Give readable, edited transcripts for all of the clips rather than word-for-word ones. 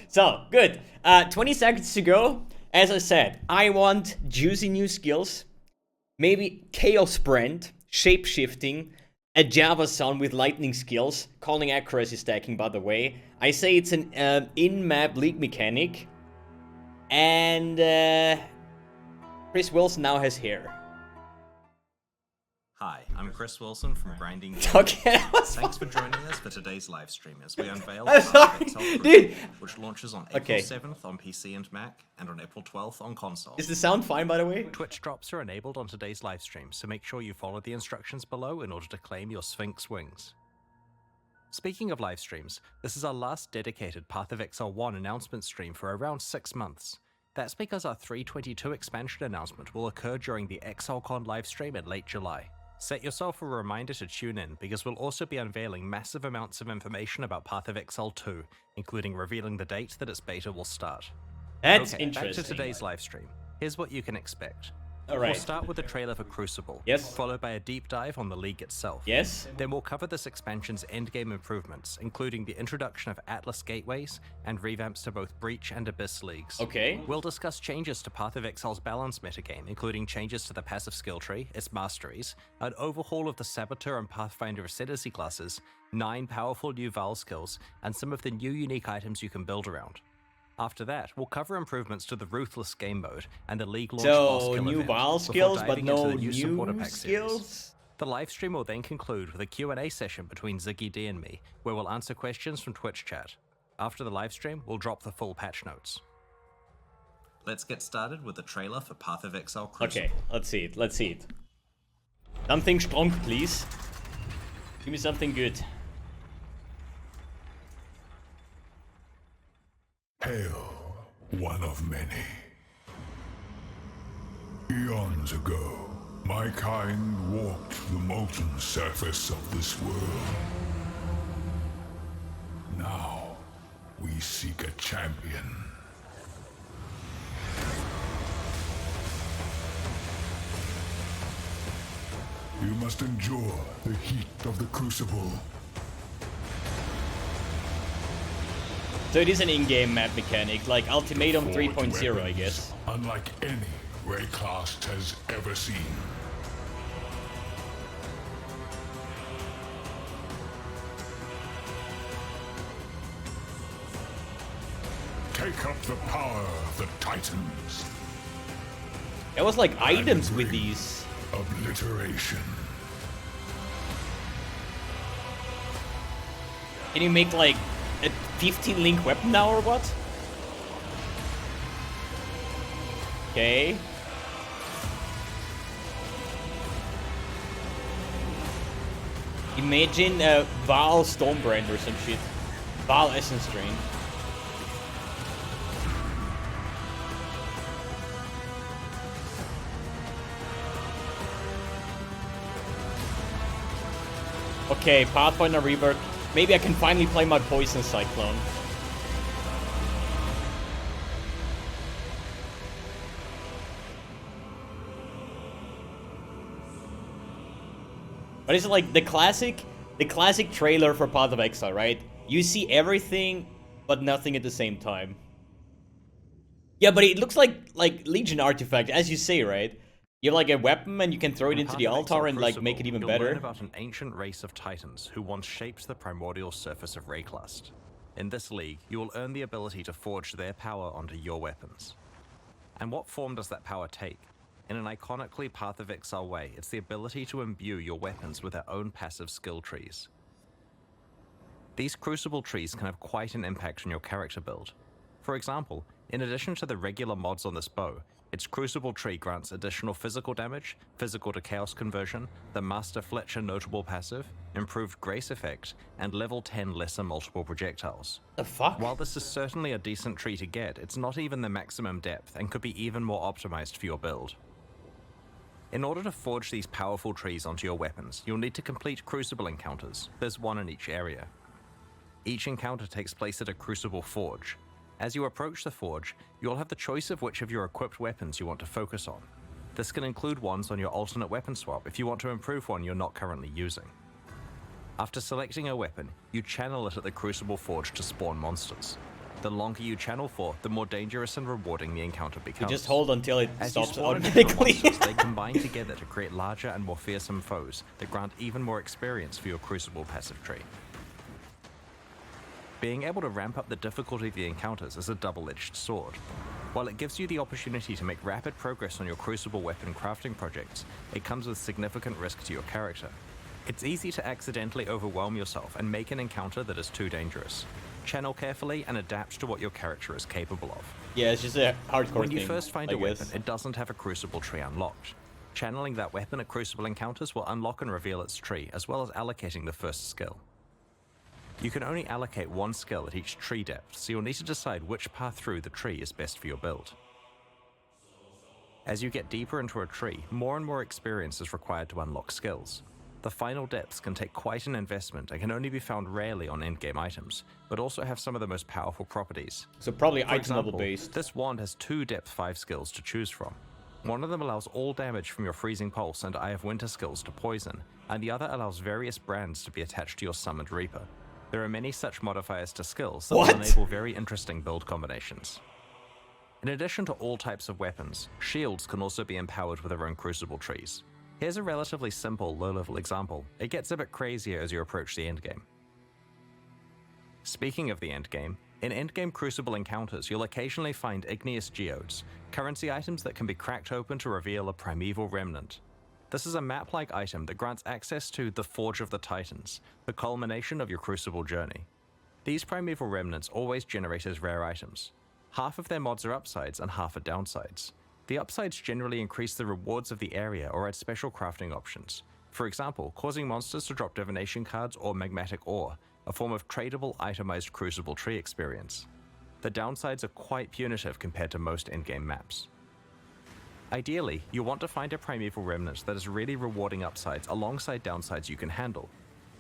So, good. 20 seconds to go. As I said, I want juicy new skills. Maybe Chaos Brand, Shapeshifting, a Java Sound with lightning skills, calling accuracy stacking, by the way. I say it's an in-map league mechanic. And Chris Wilson now has hair. Hi, I'm Chris Wilson from Grinding. Okay, Thanks for joining us for today's live stream as we unveil sorry, dude. which launches on April 7th on PC and Mac and on April 12th on console. Is the sound fine, by the way? Twitch drops are enabled on today's live stream, so make sure you follow the instructions below in order to claim your Sphinx wings. Speaking of live streams, this is our last dedicated Path of Exile 1 announcement stream for around 6 months. That's because our 3.22 expansion announcement will occur during the ExileCon livestream in late July. Set yourself a reminder to tune in, because we'll also be unveiling massive amounts of information about Path of Exile 2, including revealing the date that its beta will start. That's okay, interesting. Back to today's livestream. Here's what you can expect. Alright. We'll start with the trailer for Crucible, Yes. followed by a deep dive on the League itself. Yes. Then we'll cover this expansion's endgame improvements, including the introduction of Atlas gateways and revamps to both Breach and Abyss leagues. Okay. We'll discuss changes to Path of Exile's balance metagame, including changes to the passive skill tree, its masteries, an overhaul of the Saboteur and Pathfinder Ascendancy classes, 9 powerful new Vaal skills, and some of the new unique items you can build around. After that, we'll cover improvements to the Ruthless game mode and the League launch boss So, skill new event, Vaal before skills, but diving into no the new supporter new pack series. skills? The livestream will then conclude with a Q&A session between Ziggy D and me, where we'll answer questions from Twitch chat. After the livestream, we'll drop the full patch notes. Let's get started with the trailer for Path of Exile Crucible. Okay, let's see it. Let's see it. Something strong, please. Give me something good. Hail, one of many. Eons ago, my kind walked the molten surface of this world. Now, we seek a champion. You must endure the heat of the Crucible. So it is an in-game map mechanic, like Ultimatum Forge 3.0, I weapons, guess. Unlike any Raycast has ever seen. Take up the power of the Titans. There was like items with bring these. Obliteration. Can you make like a 15 link weapon now or what? Okay. Imagine a Vaal Stonebrand or some shit. Vaal Essence Drain. Okay, Pathfinder Rework. Maybe I can finally play my Poison Cyclone. But it's like the classic trailer for Path of Exile, right? You see everything, but nothing at the same time. Yeah, but it looks like Legion artifact, as you say, right? You have like a weapon and you can throw it into the altar and like make it even better. You'll learn about an ancient race of titans who once shaped the primordial surface of Rayclust. In this league, you will earn the ability to forge their power onto your weapons. And what form does that power take? In an iconically Path of Exile way, it's the ability to imbue your weapons with their own passive skill trees. These Crucible trees can have quite an impact on your character build. For example, in addition to the regular mods on this bow, its Crucible tree grants additional physical damage, physical to chaos conversion, the Master Fletcher notable passive, improved grace effect, and level 10 lesser multiple projectiles. The fuck? While this is certainly a decent tree to get, it's not even the maximum depth and could be even more optimized for your build. In order to forge these powerful trees onto your weapons, you'll need to complete Crucible encounters. There's one in each area. Each encounter takes place at a Crucible forge. As you approach the forge, you'll have the choice of which of your equipped weapons you want to focus on. This can include ones on your alternate weapon swap if you want to improve one you're not currently using. After selecting a weapon, you channel it at the Crucible Forge to spawn monsters. The longer you channel for, the more dangerous and rewarding the encounter becomes. You just hold until it As stops you spawn automatically. monsters, they combine together to create larger and more fearsome foes that grant even more experience for your Crucible passive tree. Being able to ramp up the difficulty of the encounters is a double-edged sword. While it gives you the opportunity to make rapid progress on your Crucible weapon crafting projects, it comes with significant risk to your character. It's easy to accidentally overwhelm yourself and make an encounter that is too dangerous. Channel carefully and adapt to what your character is capable of. Yeah, it's just a hardcore thing. When you first find I a weapon, guess. it doesn't have a Crucible tree unlocked. Channeling that weapon at Crucible encounters will unlock and reveal its tree, as well as allocating the first skill. You can only allocate one skill at each tree depth, so you'll need to decide which path through the tree is best for your build. As you get deeper into a tree, more and more experience is required to unlock skills. The final depths can take quite an investment and can only be found rarely on endgame items, but also have some of the most powerful properties. So probably For item example, level based. this wand has 2 depth 5 skills to choose from. One of them allows all damage from your Freezing Pulse and Eye of Winter skills to poison, and the other allows various brands to be attached to your Summoned Reaper. There are many such modifiers to skills that will enable very interesting build combinations. In addition to all types of weapons, shields can also be empowered with their own Crucible trees. Here's a relatively simple low-level example. It gets a bit crazier as you approach the endgame. Speaking of the endgame, in endgame Crucible encounters, you'll occasionally find igneous geodes, currency items that can be cracked open to reveal a primeval remnant. This is a map-like item that grants access to the Forge of the Titans, the culmination of your Crucible journey. These primeval remnants always generate as rare items. Half of their mods are upsides and half are downsides. The upsides generally increase the rewards of the area or add special crafting options. For example, causing monsters to drop divination cards or magmatic ore, a form of tradable itemized Crucible tree experience. The downsides are quite punitive compared to most endgame maps. Ideally, you want to find a primeval remnant that is really rewarding upsides alongside downsides you can handle.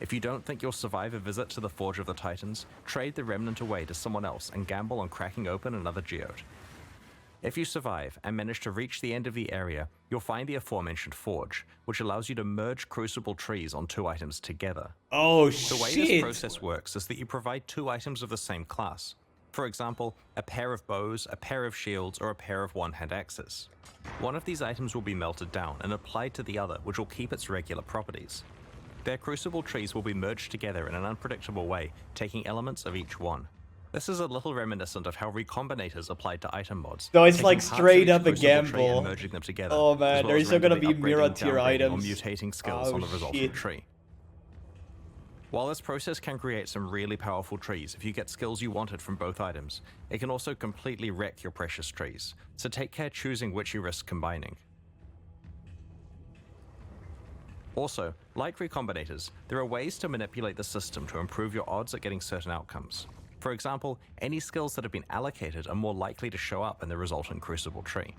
If you don't think you'll survive a visit to the Forge of the Titans, trade the remnant away to someone else and gamble on cracking open another geode. If you survive and manage to reach the end of the area, you'll find the aforementioned forge, which allows you to merge Crucible trees on 2 items together. Oh The way shit! this process works is that you provide 2 items of the same class. For example, a pair of bows, a pair of shields, or a pair of one-hand axes. One of these items will be melted down and applied to the other, which will keep its regular properties. Their Crucible trees will be merged together in an unpredictable way, taking elements of each one. This is a little reminiscent of how recombinators applied to item mods. No, it's taking like parts of straight each up a Crucible tree gamble. and merging them together, Oh as man, well there as is still gonna randomly be mirror upgrading, tier downgrading, items. or mutating skills Oh, on the resultant shit. tree. While this process can create some really powerful trees if you get skills you wanted from both items, it can also completely wreck your precious trees, so take care choosing which you risk combining. Also, like recombinators, there are ways to manipulate the system to improve your odds at getting certain outcomes. For example, any skills that have been allocated are more likely to show up in the resultant Crucible tree.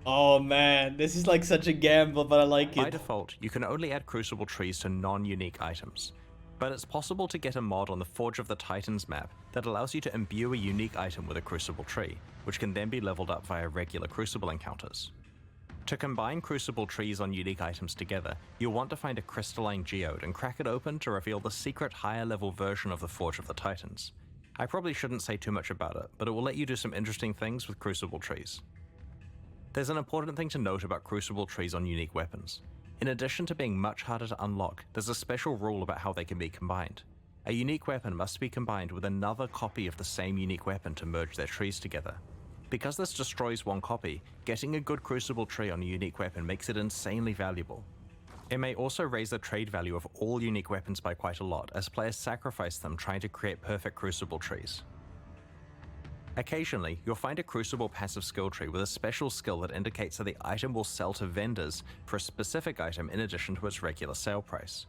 Oh man, this is like such a gamble, but I like By it. default, you can only add Crucible trees to non-unique items, but it's possible to get a mod on the Forge of the Titans map that allows you to imbue a unique item with a Crucible tree, which can then be leveled up via regular Crucible encounters. To combine Crucible trees on unique items together, you'll want to find a crystalline geode and crack it open to reveal the secret higher level version of the Forge of the Titans. I probably shouldn't say too much about it, but it will let you do some interesting things with Crucible trees. There's an important thing to note about Crucible trees on unique weapons. In addition to being much harder to unlock, there's a special rule about how they can be combined. A unique weapon must be combined with another copy of the same unique weapon to merge their trees together. Because this destroys one copy, getting a good Crucible tree on a unique weapon makes it insanely valuable. It may also raise the trade value of all unique weapons by quite a lot, as players sacrifice them trying to create perfect Crucible trees. Occasionally, you'll find a Crucible passive skill tree with a special skill that indicates that the item will sell to vendors for a specific item in addition to its regular sale price.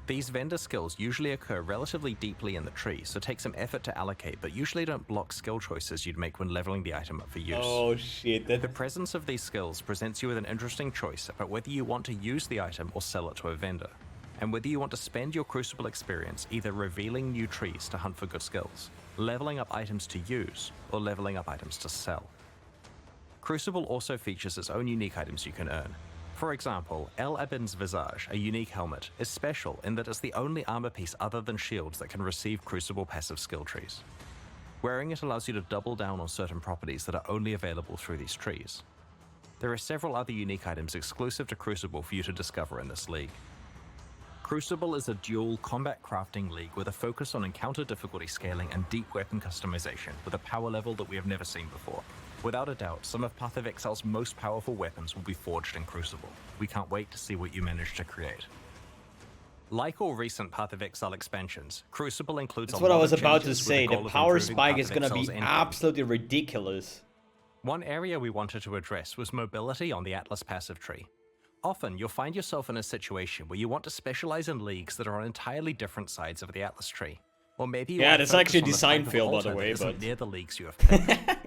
These vendor skills usually occur relatively deeply in the tree, so take some effort to allocate, but usually don't block skill choices you'd make when leveling the item up for use. Oh shit, The presence of these skills presents you with an interesting choice about whether you want to use the item or sell it to a vendor, and whether you want to spend your Crucible experience either revealing new trees to hunt for good skills, leveling up items to use, or leveling up items to sell. Crucible also features its own unique items you can earn. For example, El Abin's Visage, a unique helmet, is special in that it's the only armor piece other than shields that can receive Crucible passive skill trees. Wearing it allows you to double down on certain properties that are only available through these trees. There are several other unique items exclusive to Crucible for you to discover in this league. Crucible is a dual combat crafting league with a focus on encounter difficulty scaling and deep weapon customization with a power level that we have never seen before. Without a doubt, some of Path of Exile's most powerful weapons will be forged in Crucible. We can't wait to see what you manage to create. Like all recent Path of Exile expansions, Crucible includes That's a what I lot was of about to changes with say. the The goal of power improving spike Path is of gonna be Exile's endgame. absolutely ridiculous. One area we wanted to address was mobility on the Atlas passive tree. Often, you'll find yourself in a situation where you want to specialize in leagues that are on entirely different sides of the Atlas tree. Or maybe you want to that's focus actually a on the design type of fail, by altar the that way, isn't but... near the leagues you have picked.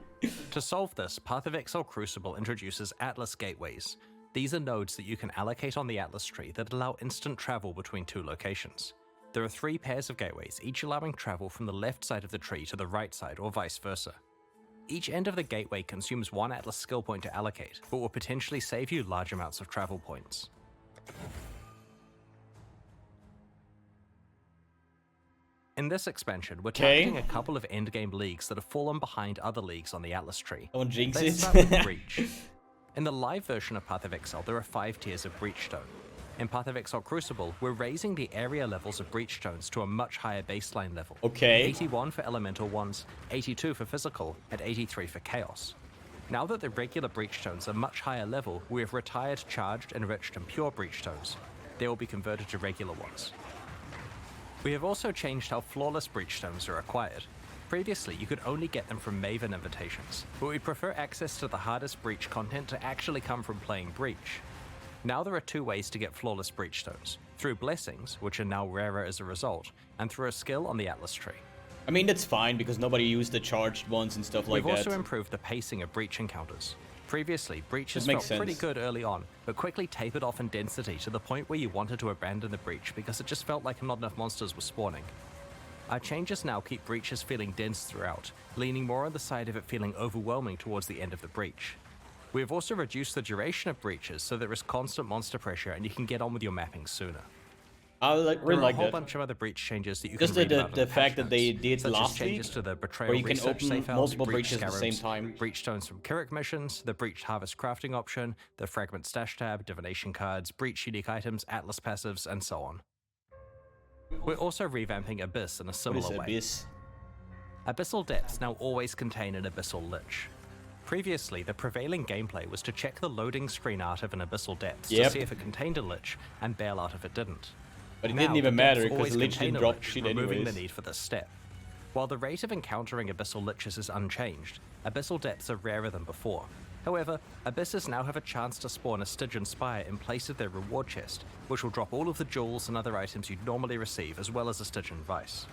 To solve this, Path of Exile Crucible introduces Atlas gateways. These are nodes that you can allocate on the Atlas tree that allow instant travel between two locations. There are 3 pairs of gateways, each allowing travel from the left side of the tree to the right side, or vice versa. Each end of the gateway consumes 1 Atlas skill point to allocate, but will potentially save you large amounts of travel points. In this expansion, we're targeting a couple of endgame leagues that have fallen behind other leagues on the Atlas tree. Don't jinx Let's it. start with Breach. In the live version of Path of Exile, there are 5 tiers of Breachstone. In Path of Exile Crucible, we're raising the area levels of Breachstones to a much higher baseline level. Okay. 81 for elemental ones, 82 for physical, and 83 for chaos. Now that the regular Breachstones are much higher level, we have retired charged, enriched, and pure Breachstones. They will be converted to regular ones. We have also changed how flawless Breachstones are acquired. Previously, you could only get them from Maven invitations, but we prefer access to the hardest Breach content to actually come from playing Breach. Now there are 2 ways to get flawless Breachstones, through blessings, which are now rarer as a result, and through a skill on the Atlas tree. I mean, that's fine, because nobody used the charged ones and stuff like We've that. also improved the pacing of Breach encounters. Previously, Breaches makes felt pretty sense. good early on, but quickly tapered off in density to the point where you wanted to abandon the Breach because it just felt like not enough monsters were spawning. Our changes now keep Breaches feeling dense throughout, leaning more on the side of it feeling overwhelming towards the end of the Breach. We have also reduced the duration of Breaches so there is constant monster pressure and you can get on with your mapping sooner. I really There are like a whole that. bunch of other Breach changes that you Just can read about in the patch fact that they notes, did such as last changes week, to the Betrayal where you can Research open safe house, multiple Breach breaches at the same scarabs, time. Breach stones from Kirik missions, the Breach Harvest crafting option, the Fragment stash tab, Divination cards, Breach unique items, Atlas passives, and so on. We're also revamping Abyss in a What similar is way. Abyss? Abyssal Depths now always contain an Abyssal Lich. Previously, the prevailing gameplay was to check the loading screen art of an Abyssal Depths Yep. to see if it contained a Lich, and bail out if it didn't. But it Now, didn't even the matter, depths because always the Lich contain didn't a drop lich, shit removing anyways. the need for this step. While the rate of encountering Abyssal Liches is unchanged, Abyssal Depths are rarer than before. However, Abysses now have a chance to spawn a Stygian Spire in place of their reward chest, which will drop all of the jewels and other items you'd normally receive, as well as a Stygian Vice.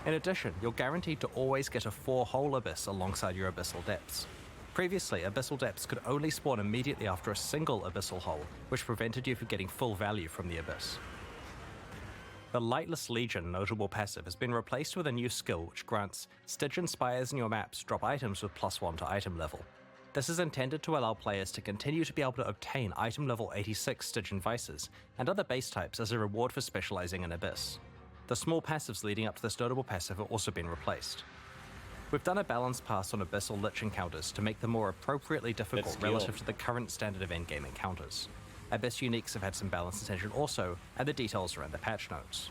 In addition, you're guaranteed to always get a 4-hole Abyss alongside your Abyssal Depths. Previously, Abyssal Depths could only spawn immediately after a single Abyssal hole, which prevented you from getting full value from the Abyss. The Lightless Legion notable passive has been replaced with a new skill which grants Stygian Spires in your maps drop items with +1 to item level. This is intended to allow players to continue to be able to obtain item level 86 Stygian Vices and other base types as a reward for specializing in Abyss. The small passives leading up to this notable passive have also been replaced. We've done a balanced pass on Abyssal Lich encounters to make them more appropriately difficult relative to the current standard of endgame encounters. Abyss uniques have had some balance and tension also, and the details are in the patch notes.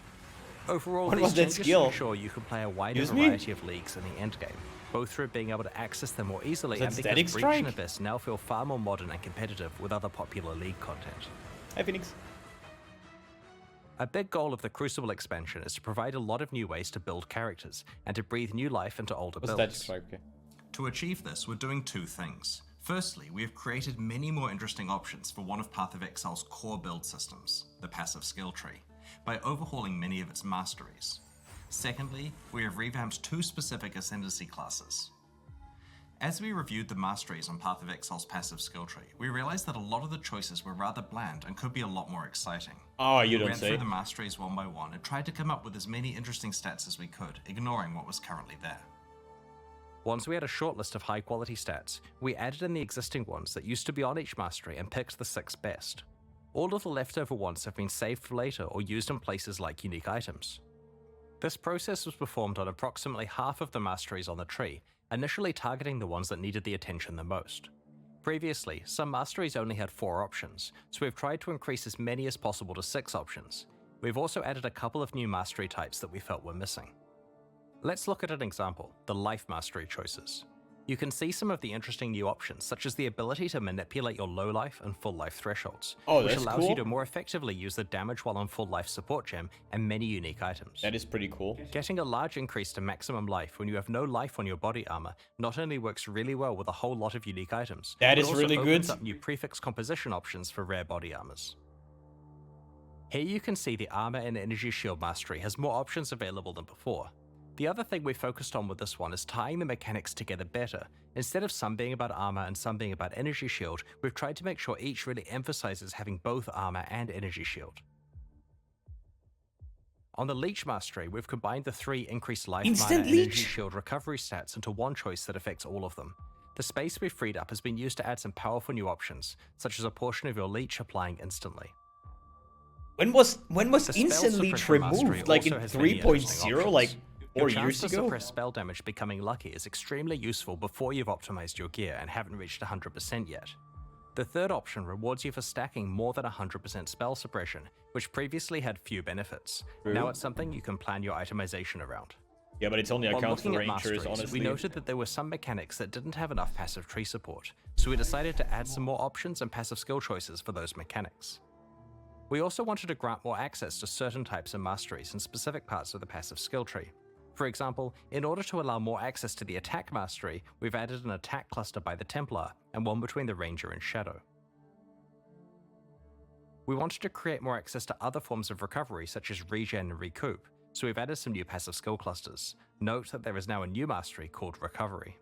Overall, What these was that changes skill? ensure you can play a wider Excuse me? variety of leagues in the endgame, both through being able to access them more easily Was and that because Static Breach and Strike? Abyss now feel far more modern and competitive with other popular league content. Hi, Phoenix. A big goal of the Crucible expansion is to provide a lot of new ways to build characters, and to breathe new life into older What's builds. that strike? Okay. To achieve this, we're doing 2 things. Firstly, we have created many more interesting options for one of Path of Exile's core build systems, the passive skill tree, by overhauling many of its masteries. Secondly, we have revamped 2 specific Ascendancy classes. As we reviewed the masteries on Path of Exile's passive skill tree, we realized that a lot of the choices were rather bland and could be a lot more exciting. Oh, you We don't went say. through the masteries one by one and tried to come up with as many interesting stats as we could, ignoring what was currently there. Once we had a short list of high quality stats, we added in the existing ones that used to be on each mastery and picked the 6 best. All of the leftover ones have been saved for later or used in places like unique items. This process was performed on approximately half of the masteries on the tree, initially targeting the ones that needed the attention the most. Previously, some masteries only had 4 options, so we've tried to increase as many as possible to 6 options. We've also added a couple of new mastery types that we felt were missing. Let's look at an example, the life mastery choices. You can see some of the interesting new options, such as the ability to manipulate your low life and full life thresholds, which allows you to more effectively use the damage while on full life support gem and many unique items. That is pretty cool. Getting a large increase to maximum life when you have no life on your body armor not only works really well with a whole lot of unique items, that but is also really opens good. up new prefix composition options for rare body armors. Here you can see the armor and energy shield mastery has more options available than before. The other thing we focused on with this one is tying the mechanics together better. Instead of some being about armor and some being about energy shield, we've tried to make sure each really emphasizes having both armor and energy shield. On the Leech Mastery, we've combined the 3 increased life, mana, and energy shield recovery stats into one choice that affects all of them. The space we've freed up has been used to add some powerful new options, such as a portion of your leech applying instantly. When was instant leech removed? Like in 3.0, like 4 years Your chance to ago? suppress spell damage becoming lucky is extremely useful before you've optimized your gear and haven't reached 100% yet. The third option rewards you for stacking more than 100% spell suppression, which previously had few benefits. True. Now it's something you can plan your itemization around. Yeah, but it's only While accounts for looking at rangers, masteries, honestly. we noted that there were some mechanics that didn't have enough passive tree support, so we decided to add some more options and passive skill choices for those mechanics. We also wanted to grant more access to certain types of masteries in specific parts of the passive skill tree. For example, in order to allow more access to the attack mastery, we've added an attack cluster by the Templar and one between the Ranger and Shadow. We wanted to create more access to other forms of recovery such as regen and recoup, so we've added some new passive skill clusters. Note that there is now a new mastery called Recovery.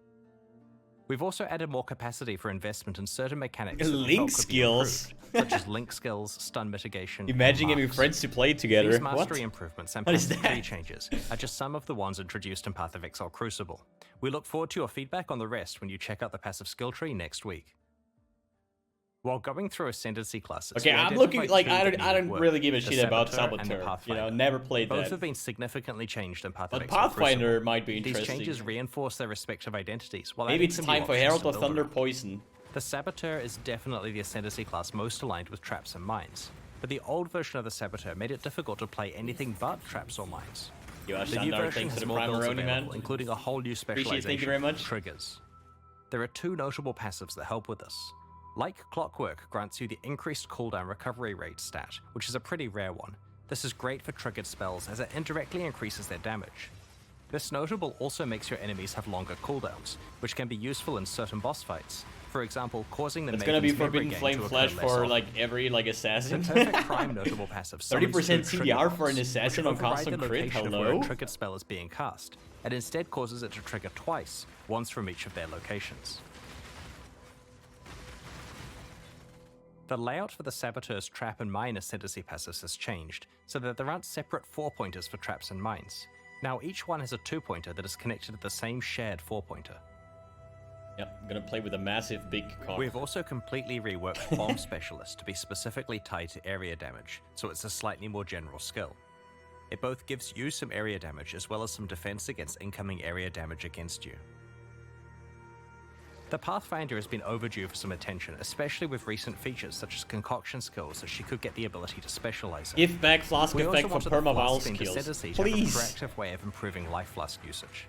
We've also added more capacity for investment in certain mechanics that we Link felt could be skills. improved, such as link skills, stun mitigation, Imagine and getting marks. friends to play together. These What? mastery improvements and What is passive that? tree changes are just some of the ones introduced in Path of Exile Crucible. We look forward to your feedback on the rest when you check out the passive skill tree next week. While going through Ascendancy classes, Okay, we I'm looking identified like two I that don't needed work, really give a the shit about Saboteur and the Saboteur. You know, Pathfinder. never played Both that. have been significantly changed in Path of But Exile Pathfinder Crucible. might be These interesting. changes reinforce their respective identities, while Maybe adding it's some time new for options Herald to of build Thunder around. Poison. The Saboteur is definitely the Ascendancy class most aligned with traps and mines, but the old version of the Saboteur made it difficult to play anything but traps or mines. Yo, The new Shandar, version thanks for has the more builds Primaroni, man. available, including a whole new specialization thank you very much. for triggers. There are 2 notable passives that help with this. Like Clockwork grants you the increased cooldown recovery rate stat, which is a pretty rare one. This is great for triggered spells as it indirectly increases their damage. This notable also makes your enemies have longer cooldowns, which can be useful in certain boss fights. For example, causing the It's gonna be Maiden's Memory Forbidden Gain Flame to occur Flash less for often. like every assassin. The perfect prime notable passive summons 30% two trigger CDR for an bombs, assassin which on cast override on the crit, location of where a hello? triggered spell is being cast, and instead causes it to trigger twice, once from each of their locations. The layout for the Saboteur's Trap and Mine Ascendancy passives has changed, so that there aren't separate 4-pointers for traps and mines. Now each one has a 2-pointer that is connected to the same shared 4-pointer. Yep, I'm gonna play with a massive big cock. We've also completely reworked Bomb Specialist to be specifically tied to area damage, so it's a slightly more general skill. It both gives you some area damage as well as some defense against incoming area damage against you. The Pathfinder has been overdue for some attention, especially with recent features such as concoction skills that she could get the ability to specialize in. Give back flask We also effect for wanted the perma Vaal flask themed skills. Ascendancy to have a Please! proactive way of improving life flask usage.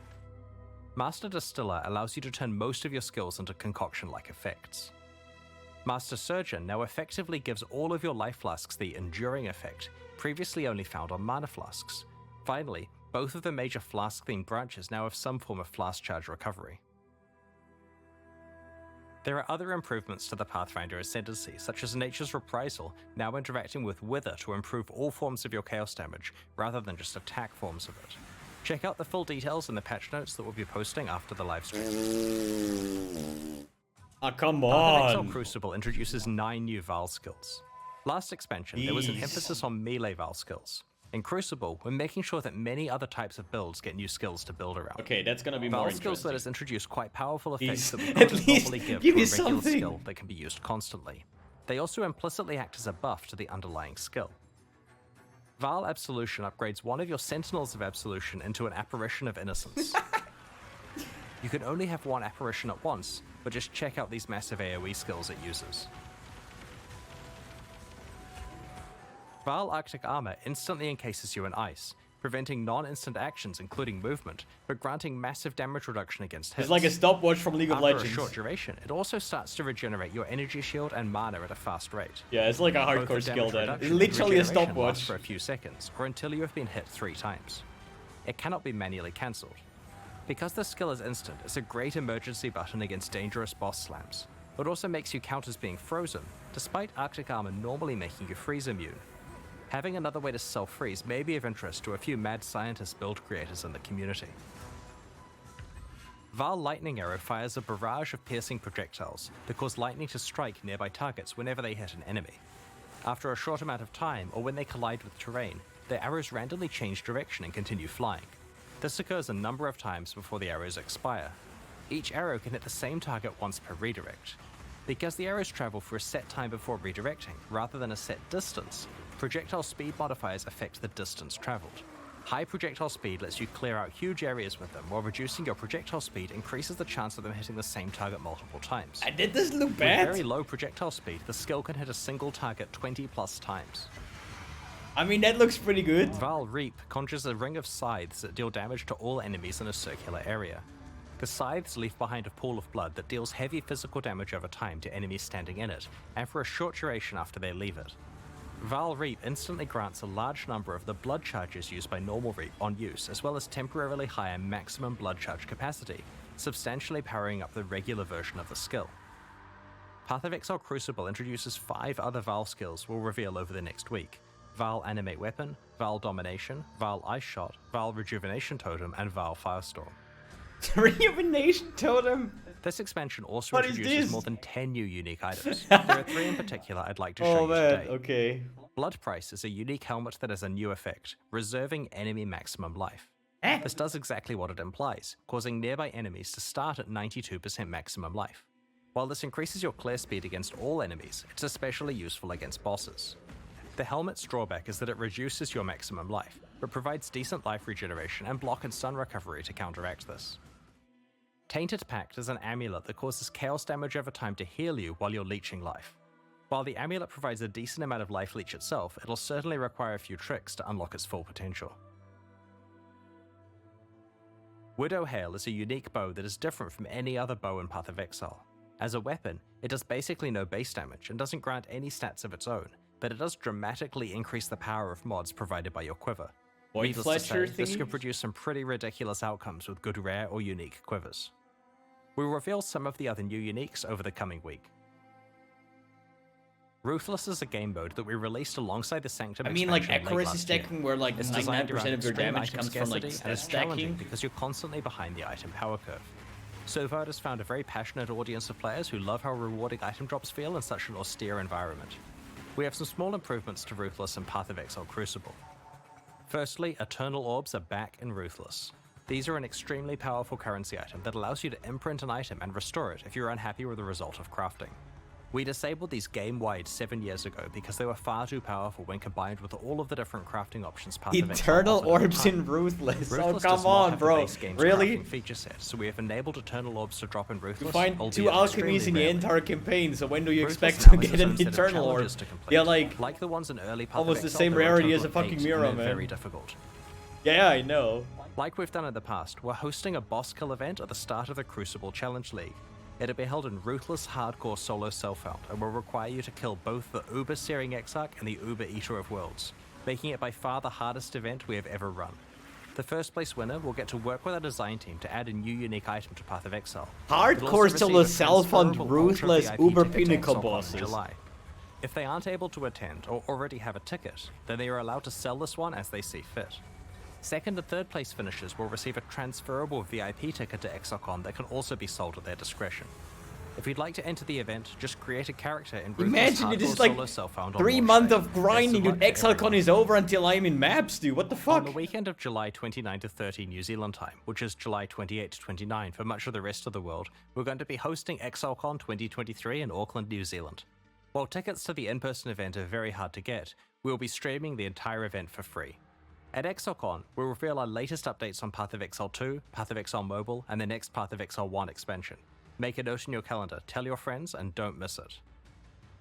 Master Distiller allows you to turn most of your skills into concoction-like effects. Master Surgeon now effectively gives all of your life flasks the Enduring effect, previously only found on mana flasks. Finally, both of the major flask-themed branches now have some form of flask charge recovery. There are other improvements to the Pathfinder Ascendancy, such as Nature's Reprisal, now interacting with Wither to improve all forms of your chaos damage, rather than just attack forms of it. Check out the full details in the patch notes that we'll be posting after the live stream. Ah, come Path of Exile on! Crucible introduces 9 new Vaal skills. Last expansion, there was an emphasis on melee Vaal skills. In Crucible, we're making sure that many other types of builds get new skills to build around. Okay, that's gonna be Vaal more skills let interesting. us introduce quite powerful effects that we At couldn't least normally give give to me a regular something. skill that can be used constantly. They also implicitly act as a buff to the underlying skill. Vaal Absolution upgrades one of your Sentinels of Absolution into an Apparition of Innocence. You can only have one apparition at once, but just check out these massive AoE skills it uses. Vaal Arctic Armor instantly encases you in ice, preventing non-instant actions including movement, but granting massive damage reduction against hits. It's like a stopwatch from League of After Legends. a short duration, it also starts to regenerate your energy shield and mana at a fast rate. Yeah, it's like a Both the hardcore skill damage then. reduction It's and literally a regeneration lasts stopwatch. for a few seconds, or until you have been hit 3 times. It cannot be manually cancelled. Because this skill is instant, it's a great emergency button against dangerous boss slams. It also makes you count as being frozen, despite Arctic Armor normally making you freeze immune. Having another way to self-freeze may be of interest to a few mad scientist build creators in the community. Vaal Lightning Arrow fires a barrage of piercing projectiles that cause lightning to strike nearby targets whenever they hit an enemy. After a short amount of time, or when they collide with terrain, the arrows randomly change direction and continue flying. This occurs a number of times before the arrows expire. Each arrow can hit the same target once per redirect. Because the arrows travel for a set time before redirecting, rather than a set distance, projectile speed modifiers affect the distance traveled. High projectile speed lets you clear out huge areas with them, while reducing your projectile speed increases the chance of them hitting the same target multiple times. Did this look With bad? very low projectile speed, the skill can hit a single target 20 plus times. I mean, that looks pretty good. Vaal Reap conjures a ring of scythes that deal damage to all enemies in a circular area. The scythes leave behind a pool of blood that deals heavy physical damage over time to enemies standing in it, and for a short duration after they leave it. Vaal Reap instantly grants a large number of the blood charges used by normal Reap on use, as well as temporarily higher maximum blood charge capacity, substantially powering up the regular version of the skill. Path of Exile Crucible introduces 5 other Vaal skills we'll reveal over the next week. Vaal Animate Weapon, Vaal Domination, Vaal Ice Shot, Vaal Rejuvenation Totem, and Vaal Firestorm. Rejuvenation Totem? This expansion also What is introduces this? more than 10 new unique items. There are 3 in particular I'd like to show Oh you man, today. okay. Blood Price is a unique helmet that has a new effect, reserving enemy maximum life. Eh? This does exactly what it implies, causing nearby enemies to start at 92% maximum life. While this increases your clear speed against all enemies, it's especially useful against bosses. The helmet's drawback is that it reduces your maximum life, but provides decent life regeneration and block and stun recovery to counteract this. Tainted Pact is an amulet that causes chaos damage over time to heal you while you're leeching life. While the amulet provides a decent amount of life leech itself, it'll certainly require a few tricks to unlock its full potential. Widow Hail is a unique bow that is different from any other bow in Path of Exile. As a weapon, it does basically no base damage and doesn't grant any stats of its own, but it does dramatically increase the power of mods provided by your quiver. Void Needless to Fletcher say, this thingy? can produce some pretty ridiculous outcomes with good rare or unique quivers. We'll reveal some of the other new uniques over the coming week. Ruthless is a game mode that we released alongside the Sanctum I mean, like expansion late accuracy last year. stacking where like It's designed 99% around of your extreme damage item comes from like scarcity and stat is challenging stacking. because you're constantly behind the item power curve. So far, it has found a very passionate audience of players who love how rewarding item drops feel in such an austere environment. We have some small improvements to Ruthless and Path of Exile Crucible. Firstly, Eternal Orbs are back in Ruthless. These are an extremely powerful currency item that allows you to imprint an item and restore it if you're unhappy with the result of crafting. We disabled these game-wide 7 years ago because they were far too powerful when combined with all of the different crafting options Path of Exile Eternal offered at the Orbs time. in Ruthless. Oh, Ruthless come does not on, have the bro. base game's Really? crafting feature set, so we have enabled Eternal Orbs to drop in You Ruthless. find albeit 2 alchemies in the extremely entire campaign, so when do you Ruthless expect to now has get its an own set of Eternal Orb? challenges to complete. Yeah, like the ones in early Path almost of the Exile, same there are rarity total as a of fucking 8, mirror, and they're man. very difficult. yeah, I know. Like we've done in the past, we're hosting a boss kill event at the start of the Crucible Challenge League. It'll be held in Ruthless Hardcore Solo Self-Found and will require you to kill both the Uber Searing Exarch and the Uber Eater of Worlds, making it by far the hardest event we have ever run. The first place winner will get to work with our design team to add a new unique item to Path of Exile. It'll also Hardcore receive Solo a Self-Found transferable Ruthless Ultra VIP Uber ticket to Pinnacle ExileCon in bosses. July. If they aren't able to attend or already have a ticket, then they are allowed to sell this one as they see fit. Second and third place finishers will receive a transferable VIP ticket to ExileCon that can also be sold at their discretion. If you'd like to enter the event, just create a character in Ruthless Imagine it is like solo self-found on 3 launch months day. of grinding, dude. Best of luck to ExileCon everyone. is over until I'm in maps, dude. What the On fuck? the weekend of July 29 to 30 New Zealand time, which is July 28 to 29 for much of the rest of the world, we're going to be hosting ExileCon 2023 in Auckland, New Zealand. While tickets to the in-person event are very hard to get, we'll be streaming the entire event for free. At ExileCon, we'll reveal our latest updates on Path of Exile 2, Path of Exile Mobile, and the next Path of Exile 1 expansion. Make a note in your calendar, tell your friends, and don't miss it.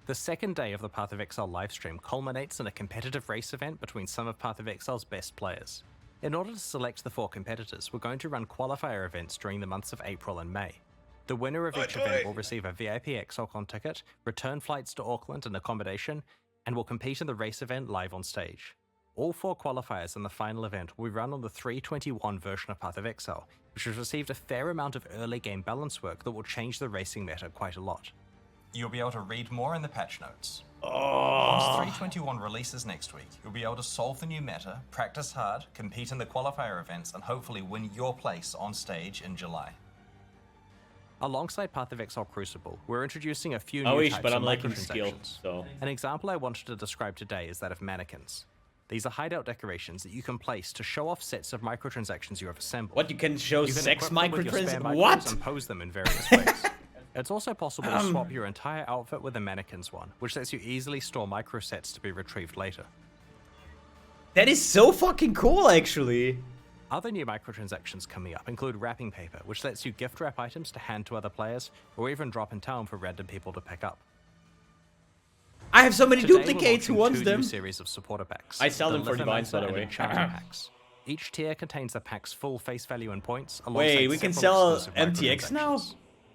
The second day of the Path of Exile livestream culminates in a competitive race event between some of Path of Exile's best players. In order to select the 4 competitors, we're going to run qualifier events during the months of April and May. The winner of each event will receive a VIP ExileCon ticket, return flights to Auckland and accommodation, and will compete in the race event live on stage. All 4 qualifiers in the final event will be run on the 3.21 version of Path of Exile, which has received a fair amount of early game balance work that will change the racing meta quite a lot. You'll be able to read more in the patch notes. Oh. Once 3.21 releases next week, you'll be able to solve the new meta, practice hard, compete in the qualifier events, and hopefully win your place on stage in July. Alongside Path of Exile Crucible, we're introducing a few I new wish, types but of I'm lacking skill, microtransactions. so... An example I wanted to describe today is that of mannequins. These are hideout decorations that you can place to show off sets of microtransactions you have assembled. What, you can show You can sex equip them with your spare microtransactions? micros What? and pose them in various ways. It's also possible to swap your entire outfit with a mannequin's one, which lets you easily store microsets to be retrieved later. That is so fucking cool, actually. Other new microtransactions coming up include wrapping paper, which lets you gift wrap items to hand to other players, or even drop in town for random people to pick up. I have so many Today, we're duplicates. Who launching wants 2 them? new series of supporter packs. I sell the them for divines, by Lithomancer the and way. Enchanter packs. Each tier contains the pack's full face value and points. Wait, we can several sell exclusive MTX now? microtransactions.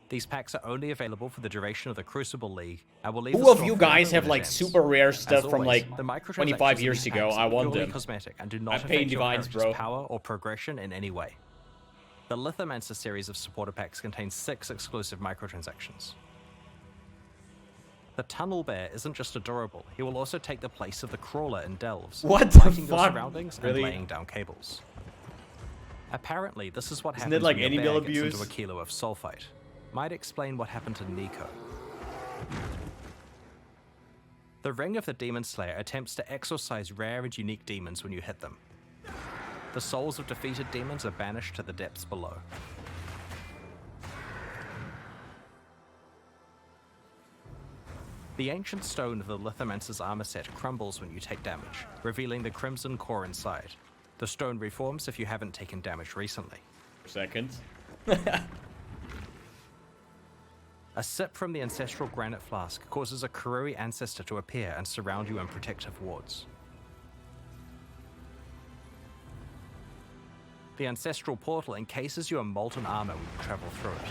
These packs are only available for the duration of the Crucible League, and will leave Who the of store you forever guys have when it like ends. super rare As stuff from always, like the microtransactions 25 in years these ago? packs I are want purely them. cosmetic and do not I'm paying affect your divines, character's bro. power or progression in any way. The Lithomancer series of supporter packs contains 6 exclusive microtransactions. The Tunnel Bear isn't just adorable, he will also take the place of the Crawler in Delves, What the lighting your fuck? surroundings Really? and laying down cables. Apparently, this is what Isn't happens it like when your any bear bill gets into abuse? a kilo of sulfite. Might explain what happened to Nico. The Ring of the Demon Slayer attempts to exorcise rare and unique demons when you hit them. The souls of defeated demons are banished to the depths below. The ancient stone of the Lithomancer's armor set crumbles when you take damage, revealing the crimson core inside. The stone reforms if you haven't taken damage recently. Seconds. A sip from the ancestral granite flask causes a Karui ancestor to appear and surround you in protective wards. The ancestral portal encases you in molten armor when you travel through it.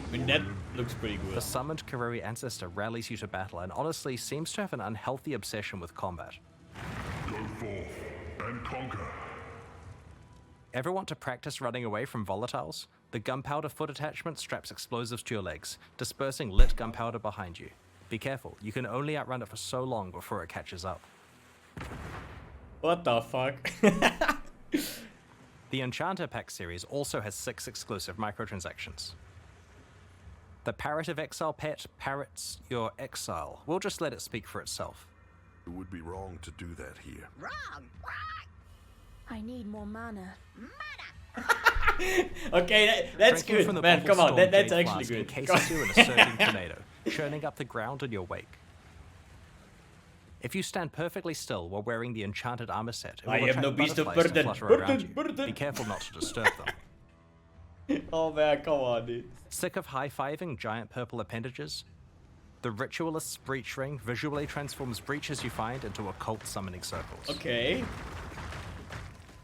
I mean, that looks pretty good. The summoned Karui ancestor rallies you to battle and honestly seems to have an unhealthy obsession with combat. Go forth and conquer. Ever want to practice running away from volatiles? The gunpowder foot attachment straps explosives to your legs, dispersing lit gunpowder behind you. Be careful, you can only outrun it for so long before it catches up. What the fuck? The Enchanter Pack series also has 6 exclusive microtransactions. The Parrot of Exile pet parrots your exile. We'll just let it speak for itself. It would be wrong to do that here. Wrong. I need more mana. Okay, that's Drinking good, from the man. bottle Come on, storm that's jade actually flask good. encases you in a surging tornado, churning up the ground in your wake. If you stand perfectly still while wearing the enchanted armor set, it will I have attract no beast of butterflies to burden. flutter around you. Burden. Be careful not to disturb them. Oh man, come on, dude. Sick of high-fiving giant purple appendages? The Ritualist's Breach Ring visually transforms breaches you find into occult summoning circles. Okay.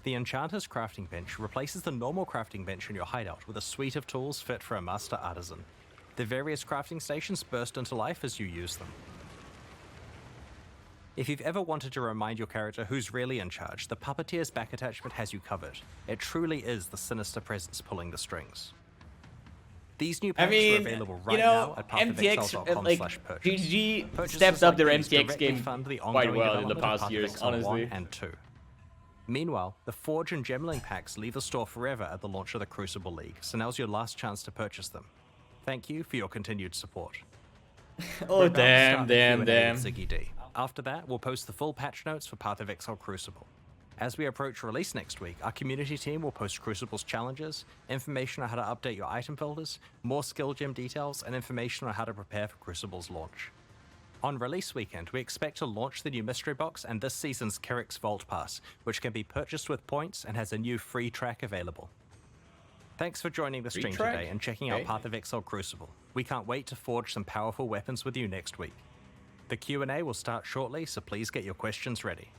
The Enchanter's crafting bench replaces the normal crafting bench in your hideout with a suite of tools fit for a master artisan. The various crafting stations burst into life as you use them. If you've ever wanted to remind your character who's really in charge, the Puppeteer's back attachment has you covered. It truly is the sinister presence pulling the strings. These new I packs are mean, available you right know, now at MTX, pathofexile.com/purchase. GG Purchases stepped up like their these MTX directly game fund the quite ongoing well in the development of past Path of years, Exile 1 honestly. and 2. Meanwhile, the Forge and Gemling packs leave the store forever at the launch of the Crucible League, so now's your last chance to purchase them. Thank you for your continued support. Oh, Revamps damn, start the damn, Q&A damn. with Ziggy D. After that, we'll post the full patch notes for Path of Exile Crucible. As we approach release next week, our community team will post Crucible's challenges, information on how to update your item filters, more skill gem details, and information on how to prepare for Crucible's launch. On release weekend, we expect to launch the new mystery box and this season's Kerrick's Vault Pass, which can be purchased with points and has a new free track available. Thanks for joining the Free stream track? today and checking Okay. out Path of Exile Crucible. We can't wait to forge some powerful weapons with you next week. The Q&A will start shortly, so please get your questions ready.